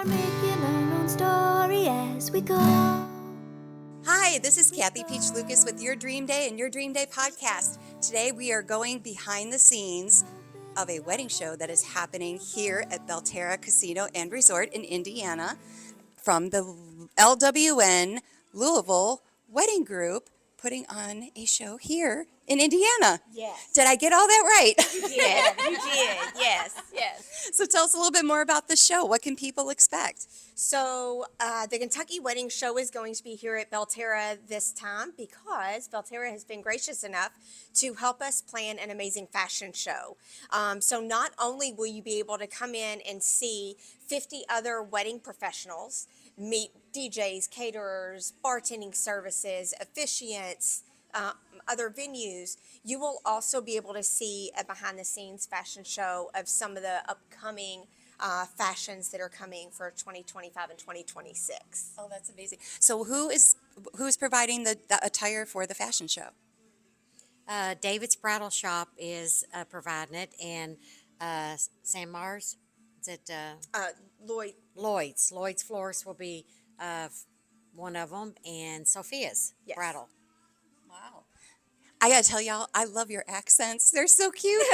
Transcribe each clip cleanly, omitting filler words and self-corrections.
making our own story as we go. Hi, this is Kathy Peach Lucas with Your Dream Day and Your Dream Day podcast. Today we are going behind the scenes of a wedding show that is happening here at Belterra Casino and Resort in Indiana from the LWN Louisville Wedding Group putting on a show here in Indiana. Yes. Did I get all that right? You did. Yes. Yes. So tell us a little bit more about the show. What can people expect? So the Kentucky Wedding Show is going to be here at Belterra this time because Belterra has been gracious enough to help us plan an amazing fashion show. So not only will you be able to come in and see 50 other wedding professionals, meet DJs, caterers, bartending services, officiants, other venues, you will also be able to see a behind-the-scenes fashion show of some of the upcoming fashions that are coming for 2025 and 2026. Oh, that's amazing. So who's providing the attire for the fashion show? David's Bridal Shop is providing it, and San Mars, is it Lloyd. Lloyd's Florist will be one of them, and Sophia's Yes. Bridal. Wow. I gotta tell y'all, I love your accents. They're so cute.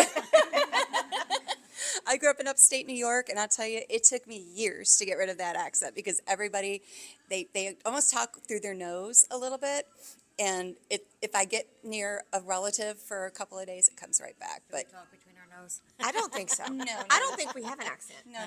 I grew up in upstate New York, and I'll tell you, it took me years to get rid of that accent because everybody, they almost talk through their nose a little bit. And if I get near a relative for a couple of days, it comes right back. But Talk between our nose. I don't think so. No, I don't think we have an accent. no.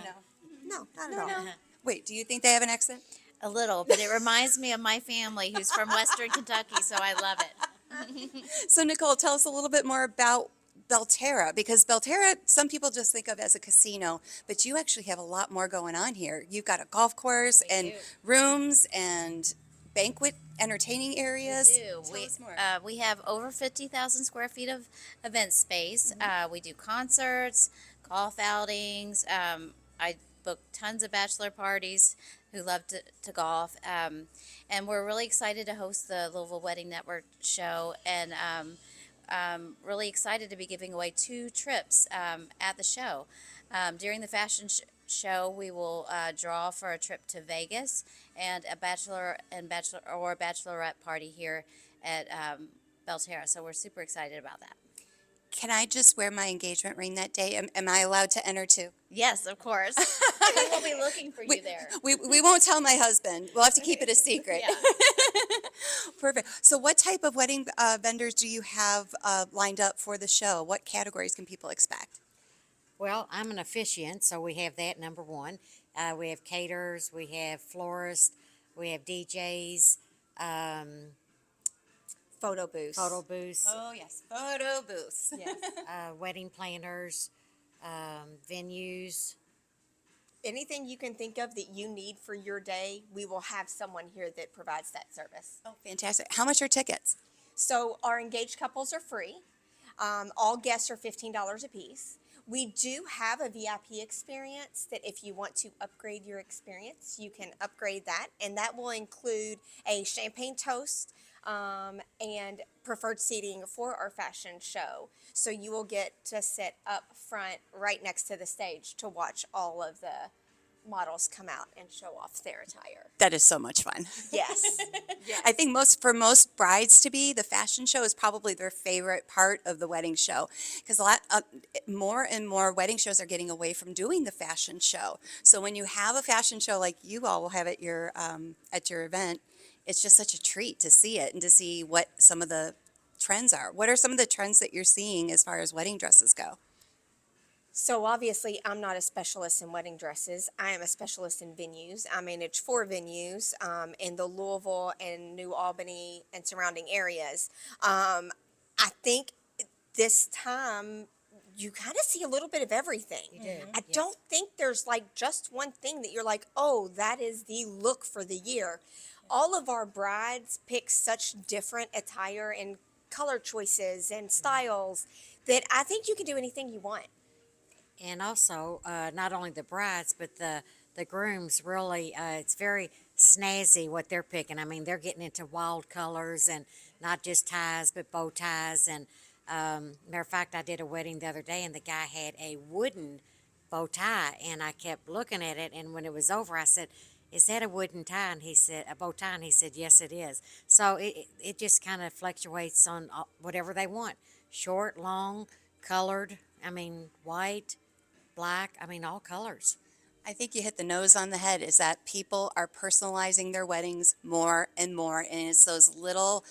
No, not at all. Wait, do you think they have an accent? A little, but it reminds me of my family who's from Western Kentucky, so I love it. So Nicole, tell us a little bit more about Belterra, because Belterra, some people just think of as a casino, but you actually have a lot more going on here. You've got a golf course and rooms and banquet entertaining areas. We Tell us more. we have over 50,000 square feet of event space. We do concerts, golf outings. I book tons of bachelor parties who love to golf. And we're really excited to host the Louisville Wedding Network show, and really excited to be giving away 2 trips at the show. During the fashion show, we will draw for a trip to Vegas and a bachelor or bachelorette party here at Belterra. So we're super excited about that. Can I just wear my engagement ring that day? Am I allowed to enter too? Yes, of course. We will be looking for you there. We won't tell my husband. We'll have to keep it a secret. Yeah. Perfect. So what type of wedding vendors do you have lined up for the show? What categories can people expect? Well, I'm an officiant, so we have that number one. We have caterers, we have florists, we have DJs, Photo booths. photo booths, Oh, yes. Photo booths. Yes. wedding planners, venues. Anything you can think of that you need for your day, we will have someone here that provides that service. Oh, fantastic. How much are tickets? So our engaged couples are free. All guests are $15 a piece. We do have a VIP experience that if you want to upgrade your experience, you can upgrade that. And that will include a champagne toast and preferred seating for our fashion show. So you will get to sit up front right next to the stage to watch all of the models come out and show off their attire. That is so much fun. Yes. I think for most brides to be, the fashion show is probably their favorite part of the wedding show, because more and more wedding shows are getting away from doing the fashion show. So when you have a fashion show like you all will have at your event, it's just such a treat to see it and to see what some of the trends are. What are some of the trends that you're seeing as far as wedding dresses go? So obviously, I'm not a specialist in wedding dresses. I am a specialist in venues. I manage 4 venues in the Louisville and New Albany and surrounding areas. I think this time you kind of see a little bit of everything. You do, I yes. don't think there's like just one thing that you're like, oh, that is the look for the year. All of our brides pick such different attire and color choices and styles that I think you can do anything you want. And also, not only the brides, but the grooms really, it's very snazzy what they're picking. I mean, they're getting into wild colors and not just ties, but bow ties. And matter of fact, I did a wedding the other day, and the guy had a wooden bow tie, and I kept looking at it, and when it was over, I said, is that a wooden tie? And he said, a bow tie, and he said, yes, it is. So it just kind of fluctuates on whatever they want, short, long, colored, I mean, white, black, I mean, all colors. I think you hit the nose on the head is that people are personalizing their weddings more and more. And it's those little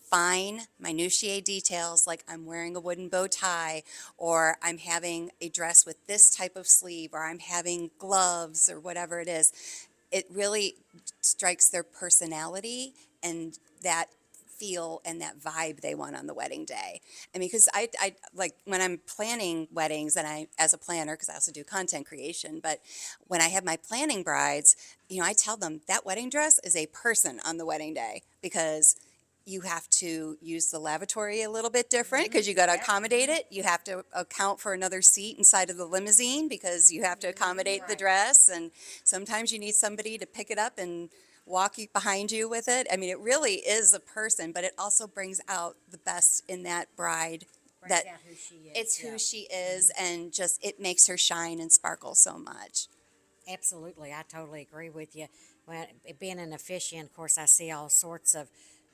fine minutiae details like I'm wearing a wooden bow tie, or I'm having a dress with this type of sleeve, or I'm having gloves, or whatever it is. It really strikes their personality and that feel and that vibe they want on the wedding day. I mean, because I like when I'm planning weddings, and I, as a planner, because I also do content creation, but when I have my planning brides, I tell them that wedding dress is a person on the wedding day, because you have to use the lavatory a little bit different because you got to accommodate it. You have to account for another seat inside of the limousine because you have to accommodate the dress. And sometimes you need somebody to pick it up and walk behind you with it. I mean, it really is a person, but it also brings out the best in that bride. Brings out who she is. It's who she is, and just it makes her shine and sparkle so much. Absolutely, I totally agree with you. When being an officiant, of course, I see all sorts of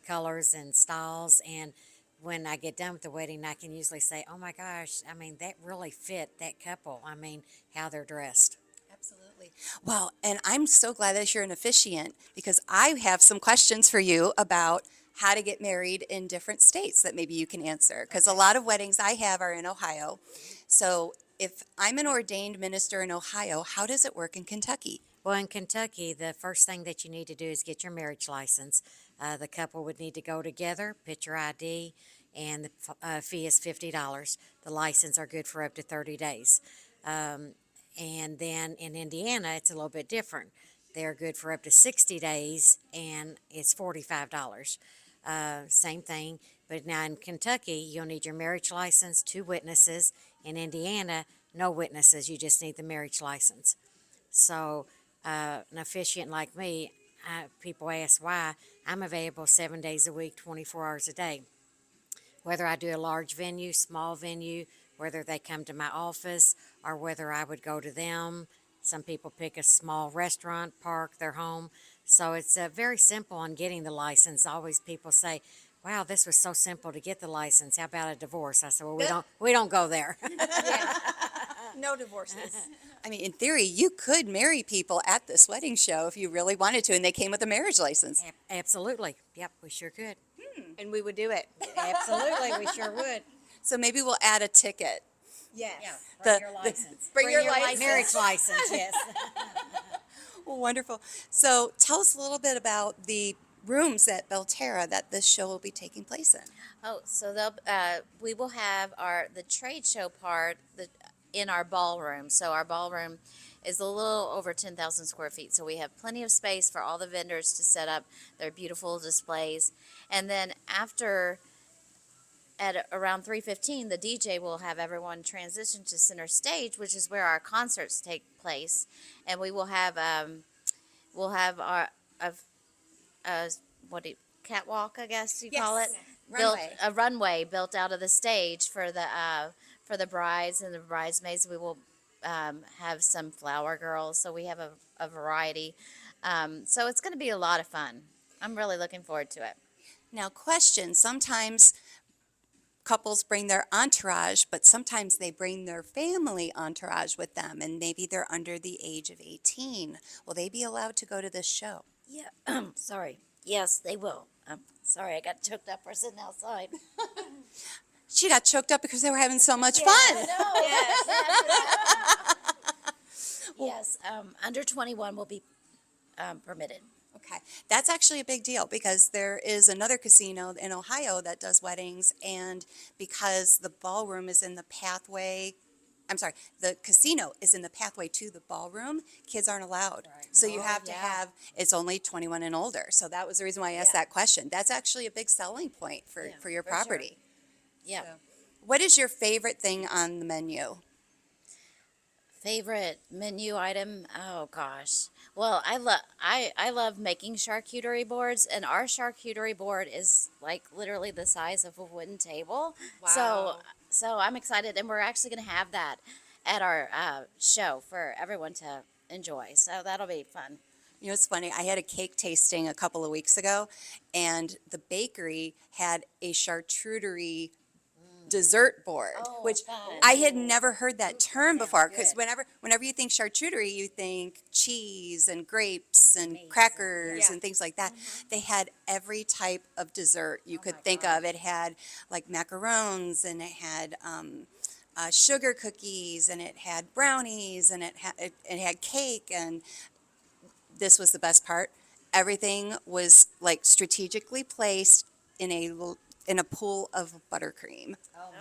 colors and styles, and when I get done with the wedding, I can usually say, oh my gosh, I mean, that really fit that couple. I mean, how they're dressed. Absolutely. Well, and I'm so glad that you're an officiant, because I have some questions for you about how to get married in different states that maybe you can answer, because a lot of weddings I have are in Ohio. So if I'm an ordained minister in Ohio, how does it work in Kentucky? Well, in Kentucky, the first thing that you need to do is get your marriage license. The couple would need to go together, picture ID, and the fee is $50. The license are good for up to 30 days. And then in Indiana, it's a little bit different. They're good for up to 60 days, and it's $45. Same thing, but now in Kentucky, you'll need your marriage license, 2 witnesses. In Indiana, no witnesses, you just need the marriage license. So an officiant like me, people ask why. I'm available 7 days a week, 24 hours a day. Whether I do a large venue, small venue, whether they come to my office, or whether I would go to them. Some people pick a small restaurant, park, their home. So it's very simple on getting the license. Always people say, wow, this was so simple to get the license. How about a divorce? I said, well, we don't go there. No divorces. I mean, in theory, you could marry people at this wedding show if you really wanted to, and they came with a marriage license. Absolutely. Yep, we sure could. And we would do it. Absolutely, we sure would. So maybe we'll add a ticket. Yes. Bring The- your license. Bring your license. Marriage license, yes. Well, wonderful. So tell us a little bit about the rooms at Belterra that this show will be taking place in. Oh, so we will have the trade show part in our ballroom. So our ballroom is a little over 10,000 square feet. So we have plenty of space for all the vendors to set up their beautiful displays. And then at around 3:15, the DJ will have everyone transition to center stage, which is where our concerts take place. And we will have our catwalk, I guess you call it. Runway. A runway built out of the stage for the brides and the bridesmaids. We will have some flower girls, so we have a variety. So it's going to be a lot of fun. I'm really looking forward to it. Now, question, sometimes couples bring their entourage, but sometimes they bring their family entourage with them, and maybe they're under the age of 18. Will they be allowed to go to this show? Yeah, sorry. Yes, they will. Sorry, I got choked up for sitting outside. She got choked up because they were having so much fun. Yes, under 21 will be permitted. Okay, that's actually a big deal, because there is another casino in Ohio that does weddings, and because the ballroom is in the pathway, the casino is in the pathway to the ballroom, kids aren't allowed. Right. So you have to have, it's only 21 and older. So that was the reason why I asked Yeah. that question. That's actually a big selling point for your for sure. property. Yeah. So, what is your favorite thing on the menu? Favorite menu item? Oh gosh. Well, I love making charcuterie boards, and our charcuterie board is like literally the size of a wooden table. So I'm excited, and we're actually going to have that at our show for everyone to enjoy. So that'll be fun. You know, it's funny. I had a cake tasting a couple of weeks ago, and the bakery had a charcuterie dessert board, Oh, which fun. I had never heard that term before. Because good. whenever you think charcuterie, you think cheese and grapes and Meats and- crackers Yeah. and things like that. They had every type of dessert you could my think of. It had like macarons, and it had sugar cookies, and it had brownies, and it had cake, and this was the best part. Everything was like strategically placed in in a pool of buttercream. Oh,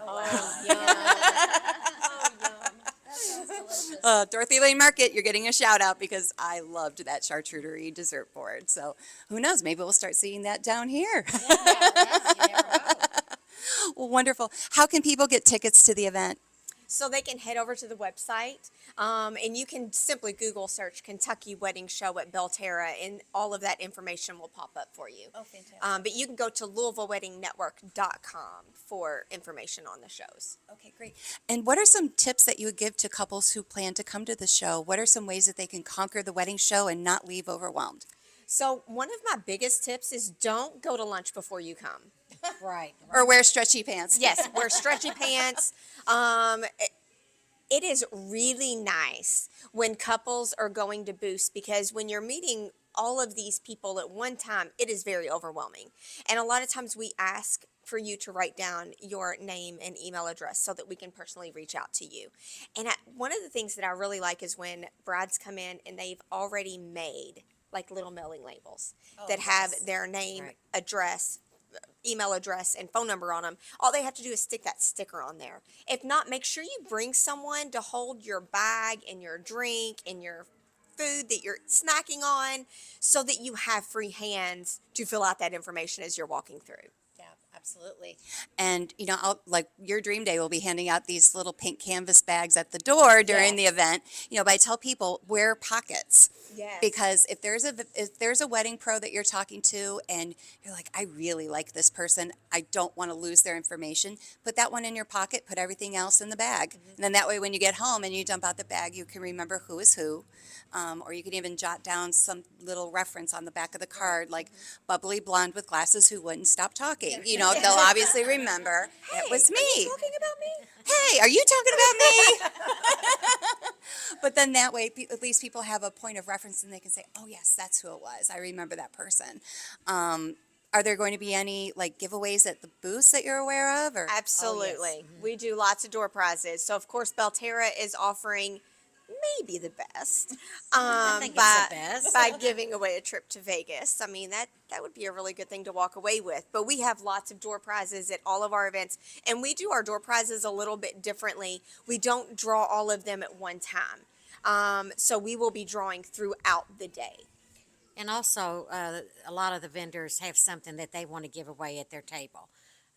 yum. Dorothy Lane Market, you're getting a shout out because I loved that charcuterie dessert board. So who knows? Maybe we'll start seeing that down here. Well, wonderful. How can people get tickets to the event? So they can head over to the website, and you can simply Google search Kentucky Wedding Show at Belterra, and all of that information will pop up for you. Oh, fantastic. But you can go to LouisvilleWeddingNetwork.com for information on the shows. Okay, great. And what are some tips that you would give to couples who plan to come to the show? What are some ways that they can conquer the wedding show and not leave overwhelmed? So one of my biggest tips is don't go to lunch before you come. Right. Or wear stretchy pants? Yes, wear stretchy pants. It is really nice when couples are going to Boost, because when you're meeting all of these people at one time, it is very overwhelming. And a lot of times we ask for you to write down your name and email address so that we can personally reach out to you. And one of the things that I really like is when brides come in and they've already made like little mailing labels that have their name, Right. address, email address, and phone number on them. All they have to do is stick that sticker on there. If not, make sure you bring someone to hold your bag and your drink and your food that you're snacking on so that you have free hands to fill out that information as you're walking through. Yeah, absolutely. And, you know, like your dream day will be handing out these little pink canvas bags at the door during the Yes. event. You know, but I tell people wear pockets. Yes. Because if there's a wedding pro that you're talking to and you're like, I really like this person, I don't want to lose their information, put that one in your pocket, put everything else in the bag. And then that way when you get home and you dump out the bag, you can remember who is who. Or you can even jot down some little reference on the back of the card, like bubbly blonde with glasses who wouldn't stop talking. You know, they'll obviously remember it was me. Are you talking about me? Hey, are you talking about me? But then that way, at least people have a point of reference and they can say, oh, yes, that's who it was. I remember that person. Are there going to be any like giveaways at the booths that you're aware of? Or Absolutely. We do lots of door prizes. So, of course, Belterra is offering maybe the best think it's by, the best. by giving away a trip to Vegas. I mean, that would be a really good thing to walk away with. But we have lots of door prizes at all of our events, and we do our door prizes a little bit differently. We don't draw all of them at one time. So we will be drawing throughout the day. And also, a lot of the vendors have something that they want to give away at their table.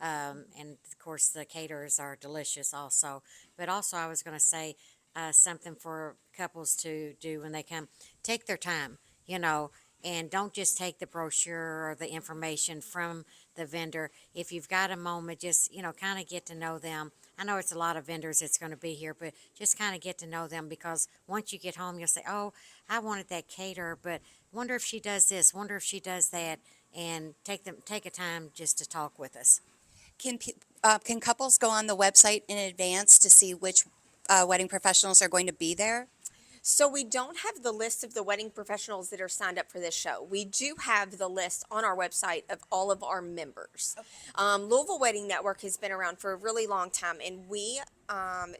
And of course, the caterers are delicious also. But also, I was going to say something for couples to do when they come. Take their time, you know, and don't just take the brochure or the information from the vendor. If you've got a moment, just, you know, kind of get to know them. I know it's a lot of vendors that's going to be here, but just kind of get to know them, because once you get home, you'll say, oh, I wanted that caterer, but wonder if she does this, wonder if she does that, and take a time just to talk with us. can couples go on the website in advance to see which wedding professionals are going to be there? So we don't have the list of the wedding professionals that are signed up for this show. We do have the list on our website of all of our members. Louisville Wedding Network has been around for a really long time, and we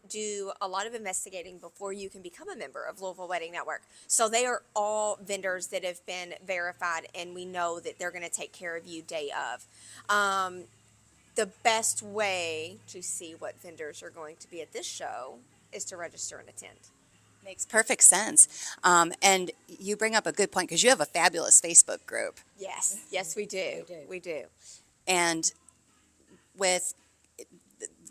do a lot of investigating before you can become a member of Louisville Wedding Network. So they are all vendors that have been verified, and we know that they're going to take care of you day of. The best way to see what vendors are going to be at this show is to register and attend. Makes perfect sense. And you bring up a good point because you have a fabulous Facebook group. Yes, yes, we do. We do. And with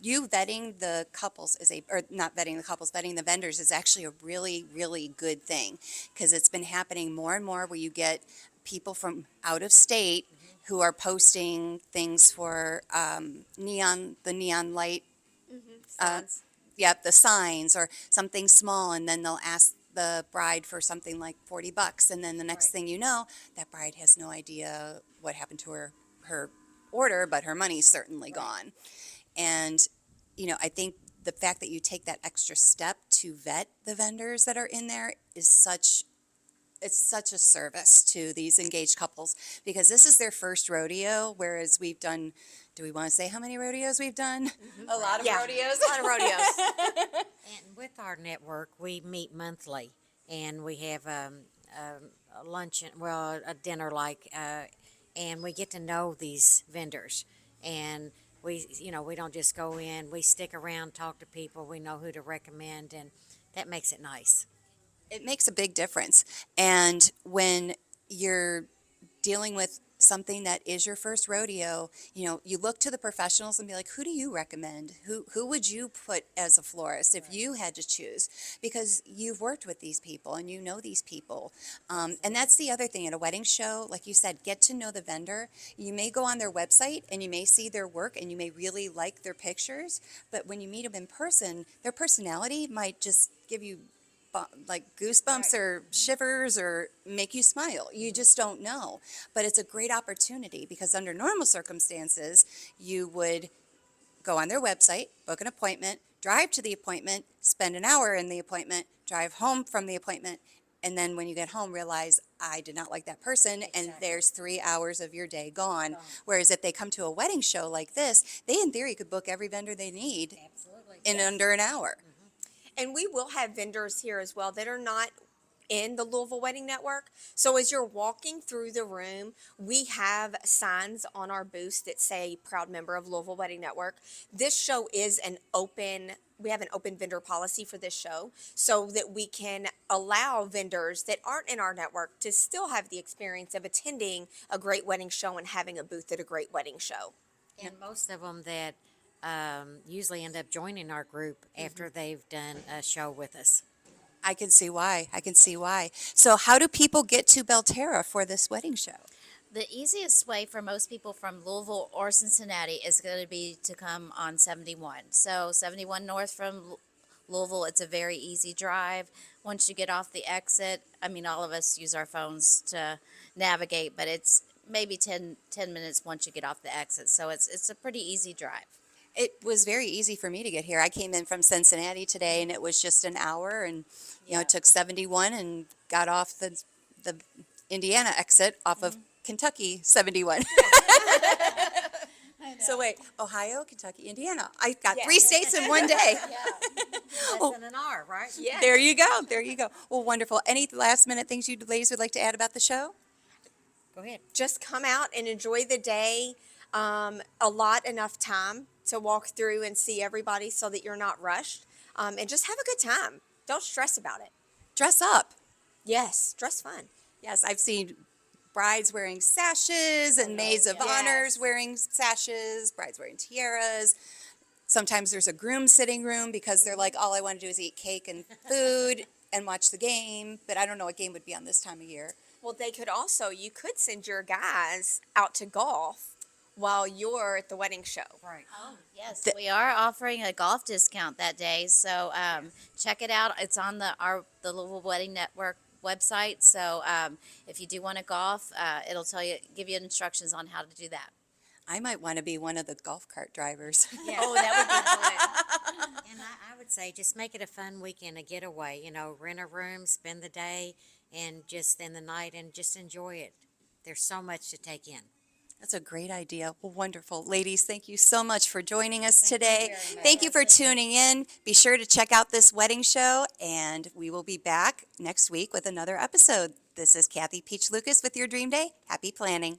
you vetting the couples or not vetting the couples, vetting the vendors is actually a really, really good thing, because it's been happening more and more where you get people from out of state who are posting things for the neon light Yep, the signs or something small, and then they'll ask the bride for something like $40, and then the next thing you know, that bride has no idea what happened to her order, but her money's certainly gone. And I think the fact that you take that extra step to vet the vendors that are in there is such a service to these engaged couples, because this is their first rodeo, whereas we've done, do we want to say how many rodeos we've done? A lot of Yeah, rodeos. a lot of rodeos. And with our network, we meet monthly, and we have a luncheon, well, a dinner and we get to know these vendors. And we don't just go in, we stick around, talk to people, we know who to recommend, and that makes it nice. It makes a big difference. And when you're dealing with something that is your first rodeo, you look to the professionals and be like, who do you recommend? Who would you put as a florist if you had to choose? Because you've worked with these people and you know these people. And that's the other thing at a wedding show, like you said, get to know the vendor. You may go on their website and you may see their work and you may really like their pictures, but when you meet them in person, their personality might just give you like goosebumps or shivers or make you smile. You just don't know. But it's a great opportunity, because under normal circumstances, you would go on their website, book an appointment, drive to the appointment, spend an hour in the appointment, drive home from the appointment, and then when you get home, realize, I did not like that person, and there's 3 hours of your day gone. Whereas if they come to a wedding show like this, they in theory could book every vendor they need in under an hour. And we will have vendors here as well that are not in the Louisville Wedding Network. So as you're walking through the room, we have signs on our booths that say proud member of Louisville Wedding Network. This show is we have an open vendor policy for this show, so that we can allow vendors that aren't in our network to still have the experience of attending a great wedding show and having a booth at a great wedding show. And most of them that usually end up joining our group after they've done a show with us. I can see why. So how do people get to Belterra for this wedding show? The easiest way for most people from Louisville or Cincinnati is going to be to come on 71. So 71 north from Louisville, it's a very easy drive. Once you get off the exit, all of us use our phones to navigate, but it's maybe 10 minutes once you get off the exit. So it's a pretty easy drive. It was very easy for me to get here. I came in from Cincinnati today, and it was just an hour, and it took 71 and got off the Indiana exit off of Kentucky 71. So wait, Ohio, Kentucky, Indiana. I got 3 states in one day. Less than an hour, right? Yeah. There you go. Well, wonderful. Any last minute things you ladies would like to add about the show? Go ahead. Just come out and enjoy the day. Enough time to walk through and see everybody so that you're not rushed, and just have a good time. Don't stress about it. Dress up. Yes, dress fun. Yes, I've seen brides wearing sashes and maids of honors wearing sashes, brides wearing tiaras. Sometimes there's a groom sitting room because they're like, all I want to do is eat cake and food and watch the game, but I don't know what game would be on this time of year. Well, you could send your guys out to golf while you're at the wedding show. Right. Oh, yes. We are offering a golf discount that day, so check it out. It's on the Louisville Wedding Network website, so if you do want to golf, it'll give you instructions on how to do that. I might want to be one of the golf cart drivers. Yeah. Oh, that would be fun. And I would say just make it a fun weekend, a getaway. Rent a room, spend the day, and just spend the night and just enjoy it. There's so much to take in. That's a great idea. Well, wonderful. Ladies, thank you so much for joining us Thank you today. very much. Thank you for tuning in. Be sure to check out this wedding show, and we will be back next week with another episode. This is Kathy Peach Lucas with your Dream Day. Happy planning.